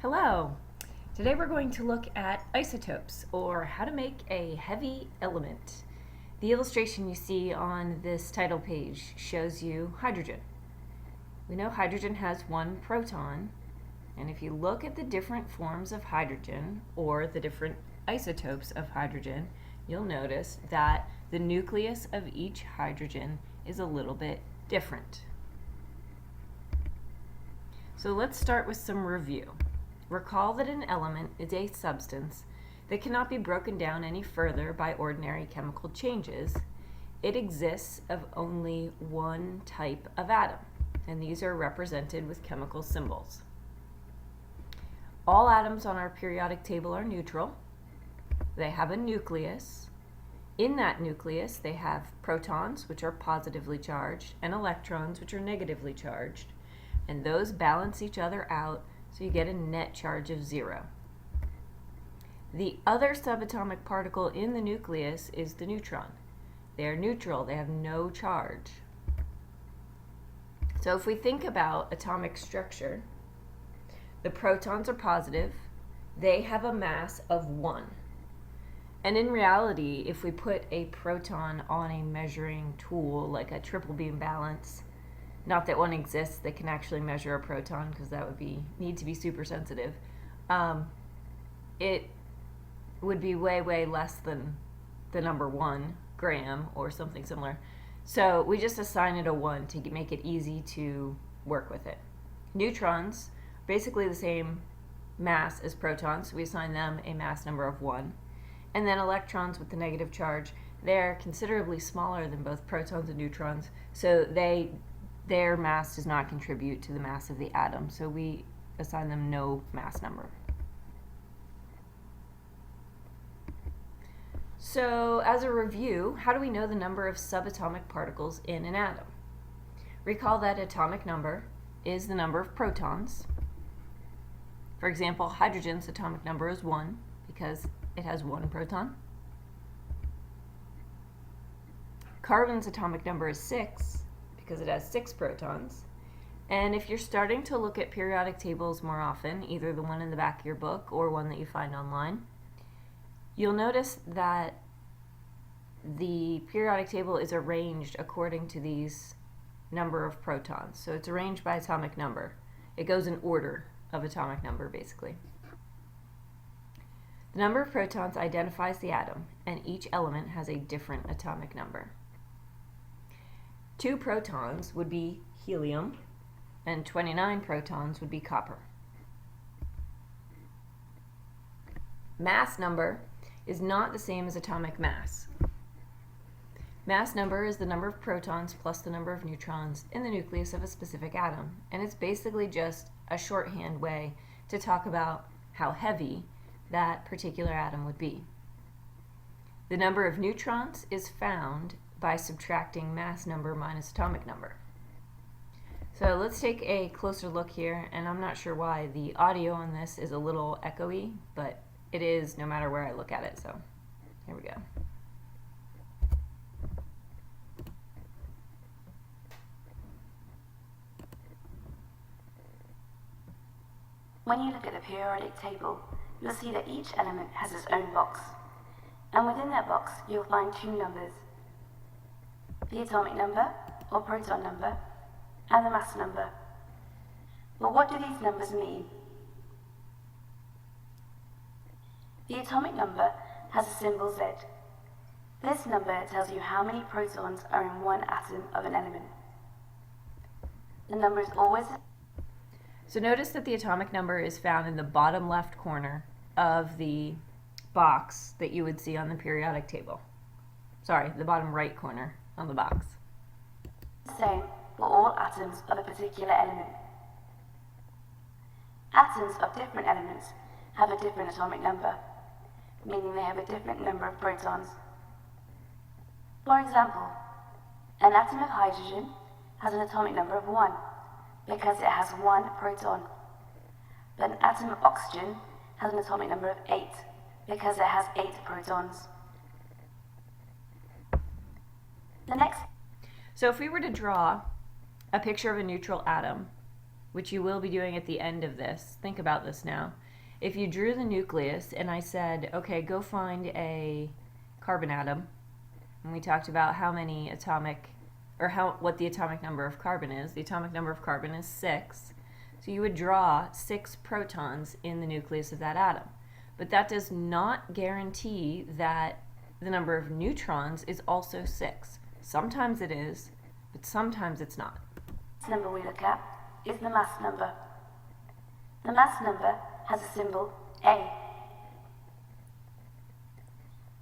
Hello! Today we're going to look at isotopes, or how to make a heavy element. The illustration you see on this title page shows you hydrogen. We know hydrogen has one proton, and if you look at the different forms of hydrogen, or the different isotopes of hydrogen, you'll notice that the nucleus of each hydrogen is a little bit different. So let's start with some review. Recall that an element is a substance that cannot be broken down any further by ordinary chemical changes. It exists of only one type of atom, and these are represented with chemical symbols. All atoms on our periodic table are neutral. They have a nucleus. In that nucleus, they have protons, which are positively charged, and electrons, which are negatively charged, and those balance each other out, so you get a net charge of 0. The other subatomic particle in the nucleus is the neutron. They are neutral, they have no charge. So if we think about atomic structure, the protons are positive, they have a mass of 1. And in reality, if we put a proton on a measuring tool, like a triple beam balance, not that one exists that can actually measure a proton, because that would need to be super sensitive, it would be way less than the number 1 gram or something similar. So we just assign it a 1 to make it easy to work with it. Neutrons, basically the same mass as protons, so we assign them a mass number of 1. And then electrons with the negative charge, they're considerably smaller than both protons and neutrons, so their mass does not contribute to the mass of the atom, so we assign them no mass number. So as a review, how do we know the number of subatomic particles in an atom? Recall that atomic number is the number of protons. For example, hydrogen's atomic number is 1 because it has 1 proton. Carbon's atomic number is 6 because it has 6 protons. And if you're starting to look at periodic tables more often, either the one in the back of your book or one that you find online, you'll notice that the periodic table is arranged according to these number of protons. So it's arranged by atomic number. It goes in order of atomic number, basically. The number of protons identifies the atom, and each element has a different atomic number. 2 protons would be helium, and 29 protons would be copper. Mass number is not the same as atomic mass. Mass number is the number of protons plus the number of neutrons in the nucleus of a specific atom, and it's basically just a shorthand way to talk about how heavy that particular atom would be. The number of neutrons is found by subtracting mass number minus atomic number. So let's take a closer look here, and I'm not sure why the audio on this is a little echoey, but it is no matter where I look at it, so here we go. When you look at the periodic table, you'll see that each element has its own box, and within that box you'll find 2 numbers: the atomic number, or proton number, and the mass number. But what do these numbers mean? The atomic number has a symbol Z. This number tells you how many protons are in one atom of an element. The number is always... So notice that the atomic number is found in the bottom left corner of the box that you would see on the periodic table. Sorry, the bottom right corner on the box. Same for all atoms of a particular element. Atoms of different elements have a different atomic number, meaning they have a different number of protons. For example, an atom of hydrogen has an atomic number of 1 because it has 1 proton, but an atom of oxygen has an atomic number of 8 because it has 8 protons. So if we were to draw a picture of a neutral atom, which you will be doing at the end of this, think about this now. If you drew the nucleus and I said, okay, go find a carbon atom, and we talked about how many atomic, or what the atomic number of carbon is. The atomic number of carbon is 6. So you would draw 6 protons in the nucleus of that atom. But that does not guarantee that the number of neutrons is also 6. Sometimes it is, but sometimes it's not. The number we look at is the mass number. The mass number has a symbol A.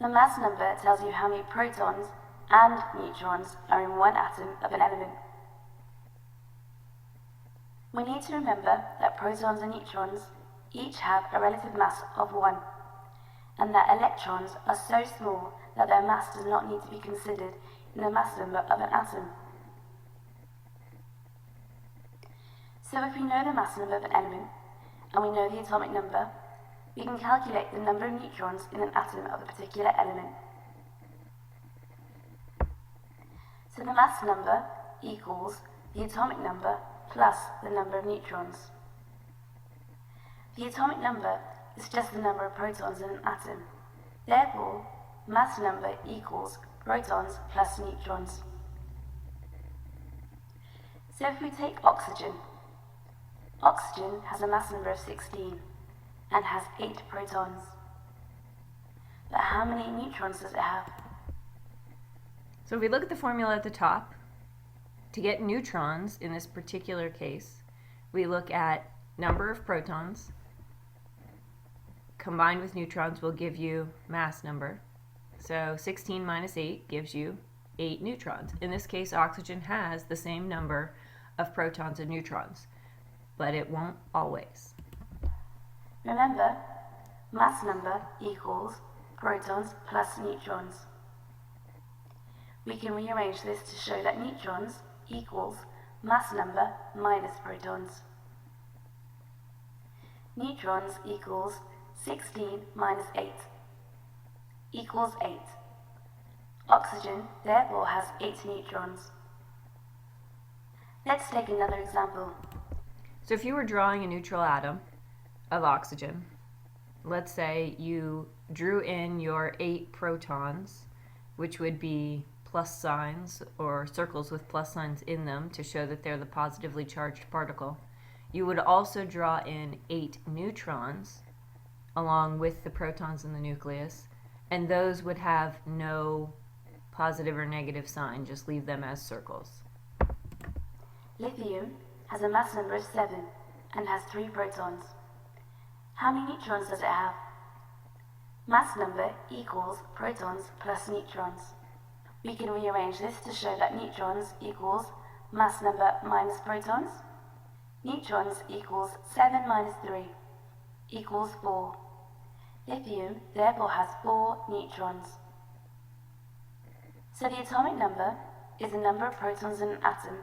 The mass number tells you how many protons and neutrons are in one atom of an element. We need to remember that protons and neutrons each have a relative mass of 1, and that electrons are so small that their mass does not need to be considered in the mass number of an atom. So if we know the mass number of an element, and we know the atomic number, we can calculate the number of neutrons in an atom of a particular element. So the mass number equals the atomic number plus the number of neutrons. The atomic number is just the number of protons in an atom. Therefore, mass number equals protons plus neutrons. So if we take oxygen, oxygen has a mass number of 16 and has 8 protons. But how many neutrons does it have? So if we look at the formula at the top, to get neutrons in this particular case, we look at number of protons combined with neutrons will give you mass number. So 16 minus 8 gives you 8 neutrons. In this case, oxygen has the same number of protons and neutrons, but it won't always. Remember, mass number equals protons plus neutrons. We can rearrange this to show that neutrons equals mass number minus protons. Neutrons equals 16 minus 8 equals 8. Oxygen therefore has 8 neutrons. Let's take another example. So if you were drawing a neutral atom of oxygen, let's say you drew in your 8 protons, which would be plus signs or circles with plus signs in them to show that they're the positively charged particle. You would also draw in 8 neutrons along with the protons in the nucleus, and those would have no positive or negative sign, just leave them as circles. Lithium has a mass number of 7 and has 3 protons. How many neutrons does it have? Mass number equals protons plus neutrons. We can rearrange this to show that neutrons equals mass number minus protons. Neutrons equals 7 minus 3 equals 4. Lithium therefore has 4 neutrons. So the atomic number is the number of protons in an atom,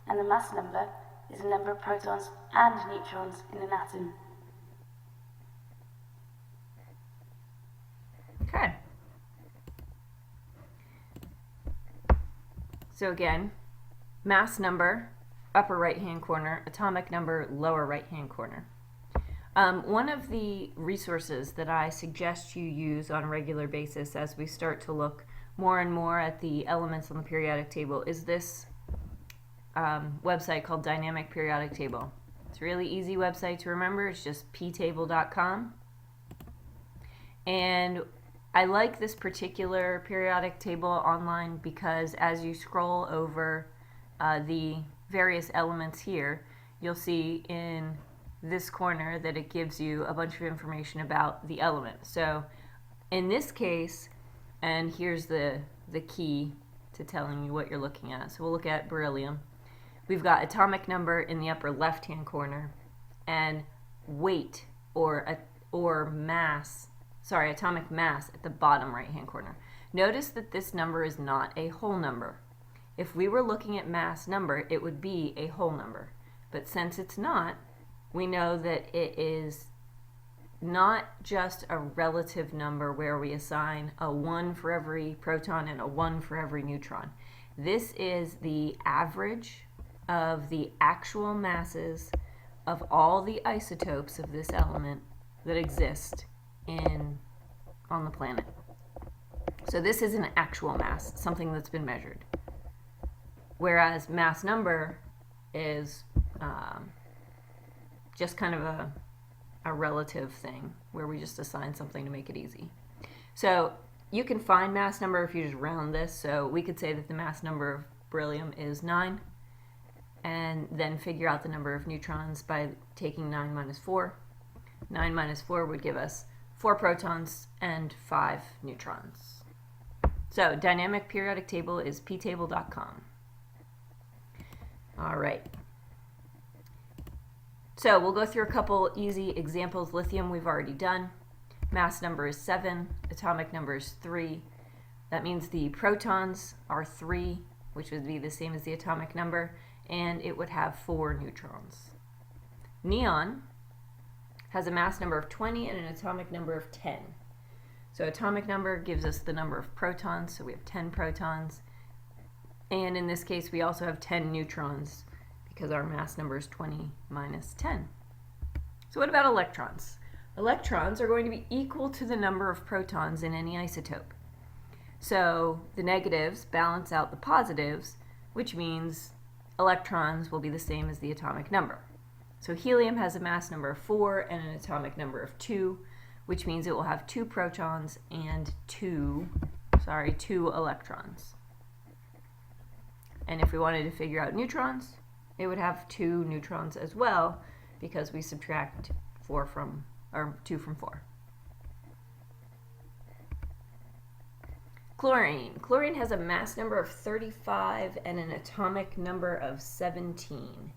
and the mass number is the number of protons and neutrons in an atom. Okay. So again, mass number, upper right-hand corner, atomic number, lower right-hand corner. One of the resources that I suggest you use on a regular basis as we start to look more and more at the elements on the periodic table is this website called Dynamic Periodic Table. It's a really easy website to remember. It's just ptable.com. And I like this particular periodic table online because as you scroll over the various elements here, you'll see in this corner that it gives you a bunch of information about the element. So in this case, and here's the key to telling you what you're looking at. So we'll look at beryllium. We've got atomic number in the upper left-hand corner and weight or mass, sorry, atomic mass at the bottom right-hand corner. Notice that this number is not a whole number. If we were looking at mass number, it would be a whole number. But since it's not, we know that it is not just a relative number where we assign a 1 for every proton and a 1 for every neutron. This is the average of the actual masses of all the isotopes of this element that exist on the planet. So this is an actual mass, something that's been measured. Whereas mass number is just kind of a relative thing where we just assign something to make it easy. So you can find mass number if you just round this. So we could say that the mass number of beryllium is 9, and then figure out the number of neutrons by taking 9 minus 4. 9 minus 4 would give us 4 protons and 5 neutrons. So dynamic periodic table is ptable.com. All right. So we'll go through a couple easy examples. Lithium we've already done. Mass number is 7. Atomic number is 3. That means the protons are 3, which would be the same as the atomic number, and it would have 4 neutrons. Neon has a mass number of 20 and an atomic number of 10. So atomic number gives us the number of protons, so we have 10 protons. And in this case, we also have 10 neutrons because our mass number is 20 minus 10. So what about electrons? Electrons are going to be equal to the number of protons in any isotope. So the negatives balance out the positives, which means electrons will be the same as the atomic number. So helium has a mass number of 4 and an atomic number of 2, which means it will have 2 protons and 2 electrons. And if we wanted to figure out neutrons, it would have 2 neutrons as well, because we subtract 2 from 4. Chlorine. Chlorine has a mass number of 35 and an atomic number of 17.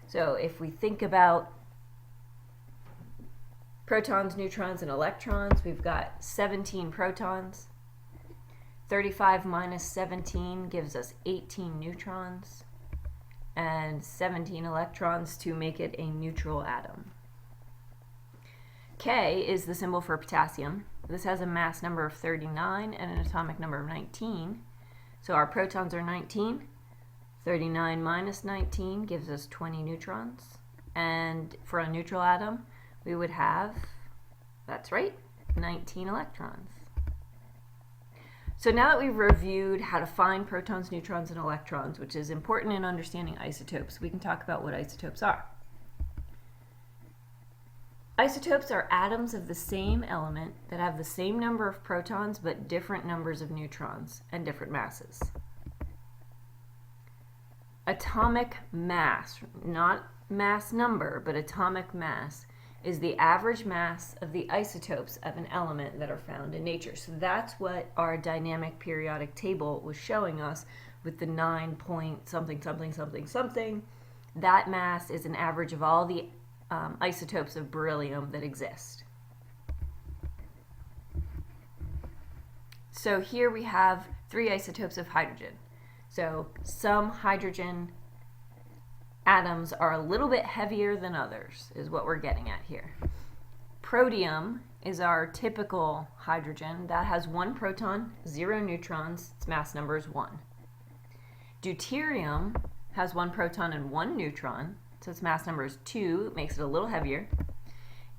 So if we think about protons, neutrons, and electrons, we've got 17 protons. 35 minus 17 gives us 18 neutrons and 17 electrons to make it a neutral atom. K is the symbol for potassium. This has a mass number of 39 and an atomic number of 19. So our protons are 19. 39 minus 19 gives us 20 neutrons. And for a neutral atom, we would have, that's right, 19 electrons. So now that we've reviewed how to find protons, neutrons, and electrons, which is important in understanding isotopes, we can talk about what isotopes are. Isotopes are atoms of the same element that have the same number of protons but different numbers of neutrons and different masses. Atomic mass, not mass number, but atomic mass, is the average mass of the isotopes of an element that are found in nature. So that's what our dynamic periodic table was showing us with the 9 point something, something, something, something. That mass is an average of all the isotopes of beryllium that exist. So here we have 3 isotopes of hydrogen. So some hydrogen atoms are a little bit heavier than others, is what we're getting at here. Protium is our typical hydrogen. That has 1 proton, 0 neutrons. Its mass number is 1. Deuterium has 1 proton and 1 neutron, so its mass number is 2. It makes it a little heavier.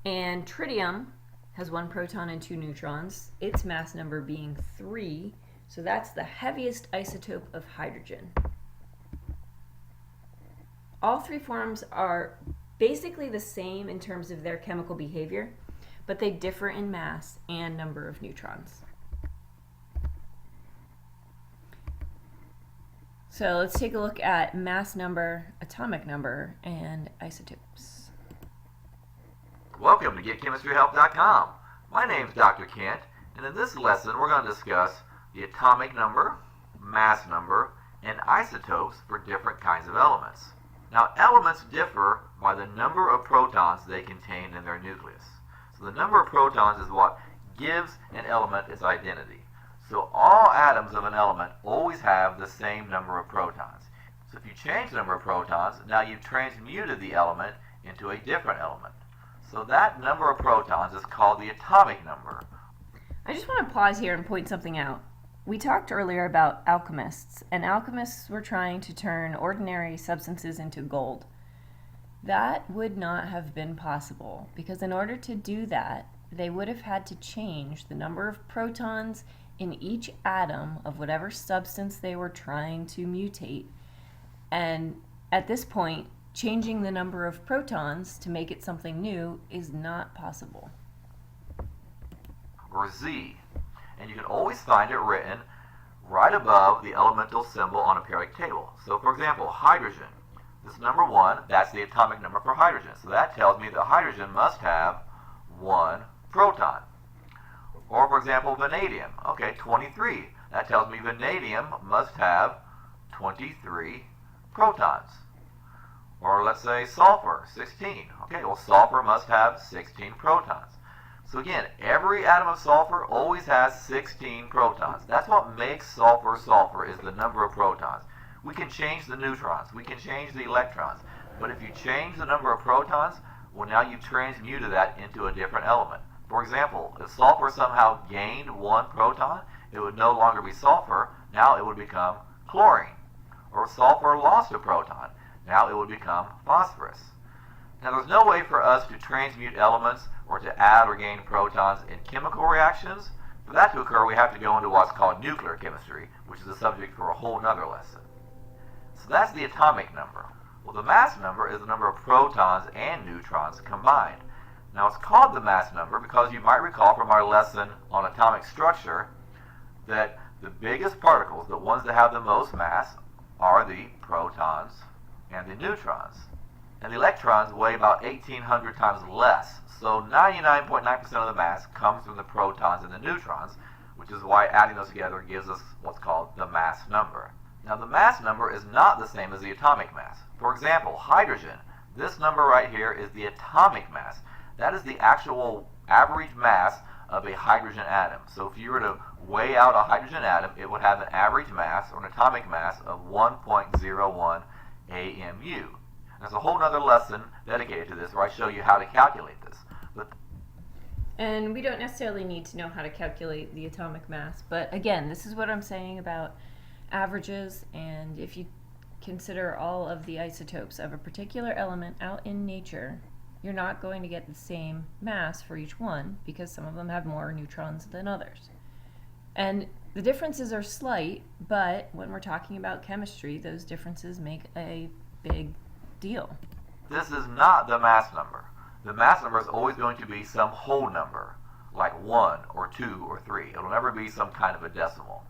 And tritium has 1 proton and 2 neutrons, its mass number being 3. So that's the heaviest isotope of hydrogen. All 3 forms are basically the same in terms of their chemical behavior, but they differ in mass and number of neutrons. So let's take a look at mass number, atomic number, and isotopes. Welcome to GetChemistryHelp.com. My name is Dr. Kent, and in this lesson we're going to discuss the atomic number, mass number, and isotopes for different kinds of elements. Now, elements differ by the number of protons they contain in their nucleus. So the number of protons is what gives an element its identity. So all atoms of an element always have the same number of protons. So if you change the number of protons, now you've transmuted the element into a different element. So that number of protons is called the atomic number. I just want to pause here and point something out. We talked earlier about alchemists, and alchemists were trying to turn ordinary substances into gold. That would not have been possible, because in order to do that, they would have had to change the number of protons in each atom of whatever substance they were trying to mutate. And at this point, changing the number of protons to make it something new is not possible. Or Z. And you can always find it written right above the elemental symbol on a periodic table. So for example, hydrogen. This number 1, that's the atomic number for hydrogen. So that tells me that hydrogen must have 1 proton. Or for example, vanadium. Okay, 23. That tells me vanadium must have 23 protons. Or let's say sulfur, 16. Okay, well sulfur must have 16 protons. So again, every atom of sulfur always has 16 protons. That's what makes sulfur sulfur, is the number of protons. We can change the neutrons, we can change the electrons, but if you change the number of protons, well now you've transmuted that into a different element. For example, if sulfur somehow gained 1 proton, it would no longer be sulfur, now it would become chlorine. Or if sulfur lost a proton, now it would become phosphorus. Now there's no way for us to transmute elements or to add or gain protons in chemical reactions. For that to occur, we have to go into what's called nuclear chemistry, which is a subject for a whole nother lesson. So that's the atomic number. Well, the mass number is the number of protons and neutrons combined. Now it's called the mass number because you might recall from our lesson on atomic structure that the biggest particles, the ones that have the most mass, are the protons and the neutrons. And the electrons weigh about 1,800 times less, so 99.9% of the mass comes from the protons and the neutrons, which is why adding those together gives us what's called the mass number. Now the mass number is not the same as the atomic mass. For example, hydrogen, this number right here is the atomic mass. That is the actual average mass of a hydrogen atom. So if you were to weigh out a hydrogen atom, it would have an average mass, or an atomic mass, of 1.01 AMU. There's a whole other lesson dedicated to this where I show you how to calculate this. And we don't necessarily need to know how to calculate the atomic mass, but again, this is what I'm saying about averages, and if you consider all of the isotopes of a particular element out in nature, you're not going to get the same mass for each one because some of them have more neutrons than others. And the differences are slight, but when we're talking about chemistry, those differences make a big deal. This is not the mass number. The mass number is always going to be some whole number, like 1 or 2 or 3. It'll never be some kind of a decimal.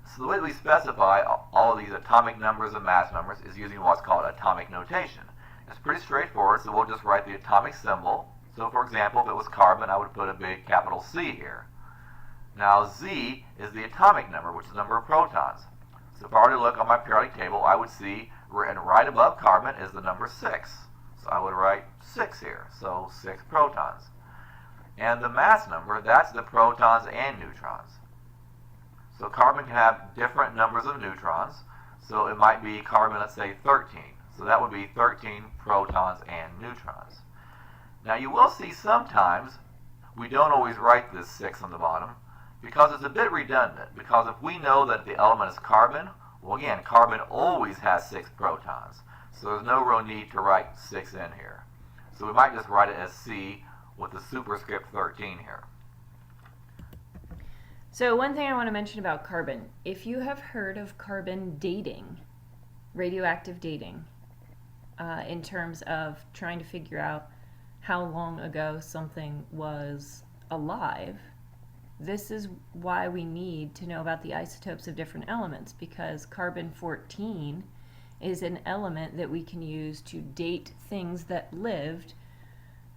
So the way we specify all of these atomic numbers and mass numbers is using what's called atomic notation. It's pretty straightforward, so we'll just write the atomic symbol. So for example, if it was carbon, I would put a big capital C here. Now Z is the atomic number, which is the number of protons. So if I were to look on my periodic table, I would see written right above carbon is the number 6. So I would write 6 here, so 6 protons. And the mass number, that's the protons and neutrons. So carbon can have different numbers of neutrons, so it might be carbon, let's say 13. So that would be 13 protons and neutrons. Now you will see sometimes we don't always write this 6 on the bottom because it's a bit redundant, because if we know that the element is carbon, well again, carbon always has 6 protons. So there's no real need to write 6 in here. So we might just write it as C with the superscript 13 here. So one thing I want to mention about carbon, if you have heard of carbon dating, radioactive dating, in terms of trying to figure out how long ago something was alive, this is why we need to know about the isotopes of different elements, because carbon-14 is an element that we can use to date things that lived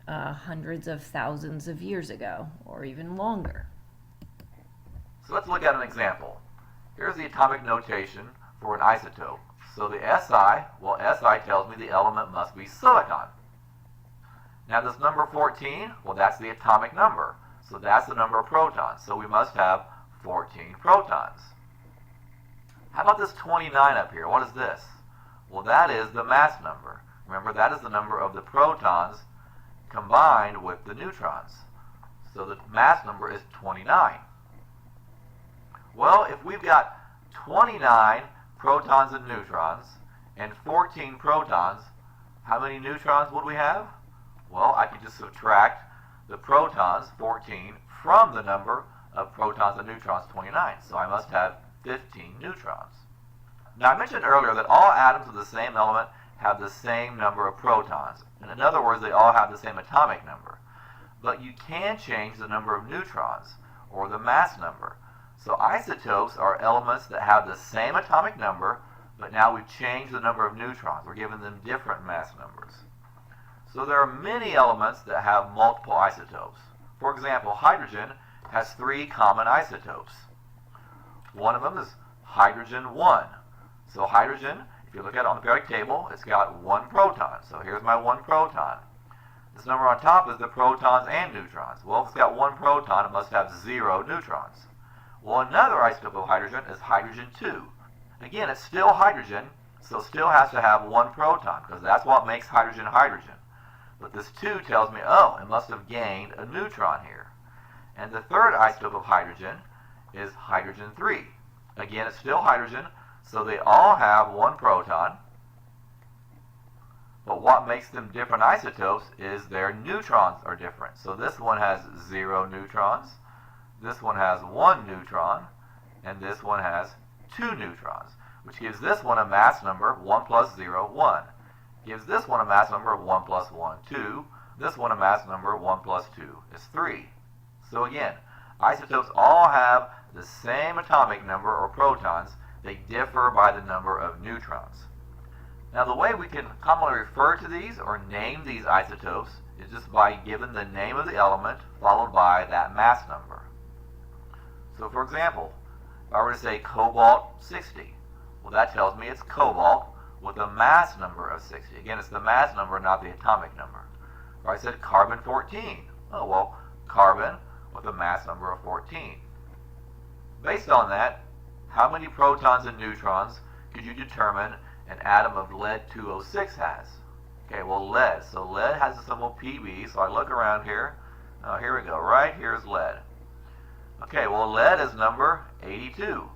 hundreds of thousands of years ago, or even longer. So let's look at an example. Here's the atomic notation for an isotope. So the SI, well SI tells me the element must be silicon. Now this number 14, well that's the atomic number. So that's the number of protons. So we must have 14 protons. How about this 29 up here? What is this? Well, that is the mass number. Remember, that is the number of the protons combined with the neutrons. So the mass number is 29. Well, if we've got 29 protons and neutrons and 14 protons, how many neutrons would we have? Well, I could just subtract the protons, 14, from the number of protons and neutrons, 29. So I must have 15 neutrons. Now, I mentioned earlier that all atoms of the same element have the same number of protons. And in other words, they all have the same atomic number. But you can change the number of neutrons, or the mass number. So isotopes are elements that have the same atomic number, but now we've changed the number of neutrons. We're giving them different mass numbers. So there are many elements that have multiple isotopes. For example, hydrogen has 3 common isotopes. One of them is hydrogen 1. So hydrogen, if you look at it on the periodic table, it's got 1 proton. So here's my 1 proton. This number on top is the protons and neutrons. Well, if it's got 1 proton, it must have 0 neutrons. Well, another isotope of hydrogen is hydrogen 2. Again, it's still hydrogen, so it still has to have 1 proton, because that's what makes hydrogen hydrogen. But this 2 tells me, oh, it must have gained a neutron here. And the third isotope of hydrogen is hydrogen 3. Again, it's still hydrogen, so they all have 1 proton. But what makes them different isotopes is their neutrons are different. So this one has 0 neutrons, this one has 1 neutron, and this one has 2 neutrons, which gives this one a mass number 1 plus 0, 1. Gives this one a mass number of 1 plus 1, 2. This one a mass number 1 plus 2 is 3. So again, isotopes all have the same atomic number, or protons. They differ by the number of neutrons. Now, the way we can commonly refer to these or name these isotopes is just by giving the name of the element followed by that mass number. So for example, if I were to say cobalt 60, well, that tells me it's cobalt with a mass number of 60. Again, it's the mass number, not the atomic number. If I said carbon 14, oh well, carbon with a mass number of 14. Based on that, how many protons and neutrons could you determine an atom of lead-206 has? Okay, well, lead. So lead has a symbol Pb, so I look around here. Oh, here we go. Right here's lead. Okay, well, lead is number 82.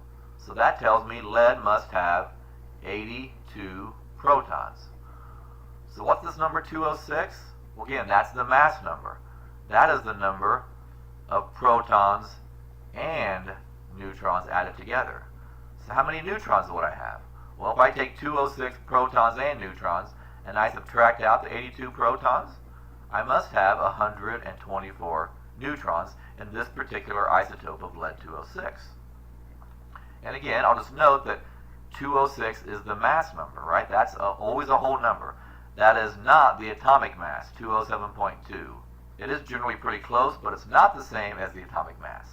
So that tells me lead must have 82 protons. So what's this number 206? Well, again, that's the mass number. That is the number of protons and neutrons added together. So how many neutrons would I have? Well, if I take 206 protons and neutrons and I subtract out the 82 protons, I must have 124 neutrons in this particular isotope of lead-206. And again, I'll just note that 206 is the mass number, right? That's always a whole number. That is not the atomic mass, 207.2. It is generally pretty close, but it's not the same as the atomic mass.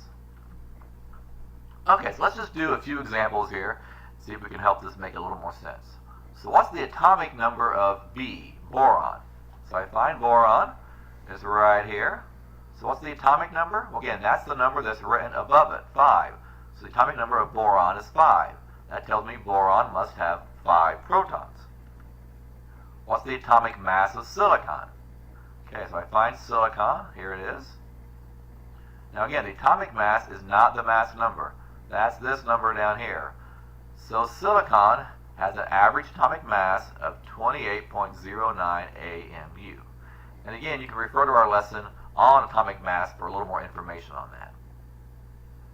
Okay, so let's just do a few examples here, see if we can help this make a little more sense. So what's the atomic number of B, boron? So I find boron is right here. So what's the atomic number? Well, again, that's the number that's written above it, 5. So the atomic number of boron is 5. That tells me boron must have 5 protons. What's the atomic mass of silicon? Okay, so I find silicon. Here it is. Now again, the atomic mass is not the mass number. That's this number down here. So silicon has an average atomic mass of 28.09 AMU. And again, you can refer to our lesson on atomic mass for a little more information on that.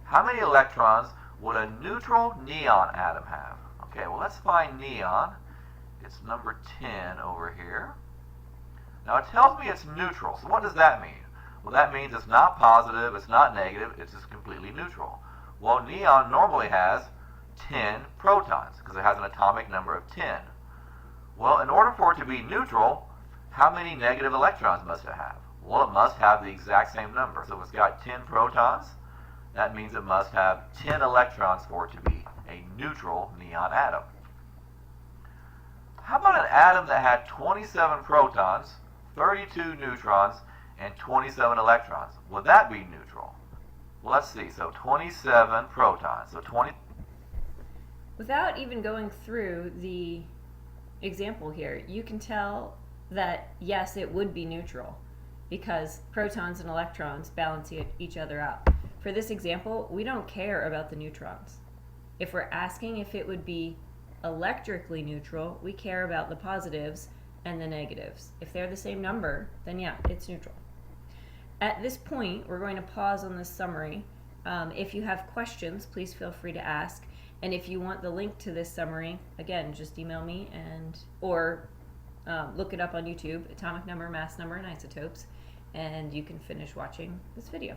How many electrons would a neutral neon atom have? Okay, well, let's find neon. It's number 10 over here. Now, it tells me it's neutral. So what does that mean? Well, that means it's not positive, it's not negative, it's just completely neutral. Well, neon normally has 10 protons because it has an atomic number of 10. Well, in order for it to be neutral, how many negative electrons must it have? Well, it must have the exact same number. So if it's got 10 protons, that means it must have 10 electrons for it to be a neutral neon atom. How about an atom that had 27 protons, 32 neutrons, and 27 electrons? Would that be neutral? Well, let's see. So 27 protons. So 20. Without even going through the example here, you can tell that yes, it would be neutral. because protons and electrons balance each other out. For this example, we don't care about the neutrons. If we're asking if it would be electrically neutral, we care about the positives and the negatives. If they're the same number, then yeah, it's neutral. At this point, we're going to pause on this summary. If you have questions, please feel free to ask. And if you want the link to this summary, again, just email me or look it up on YouTube, atomic number, mass number, and isotopes, and you can finish watching this video.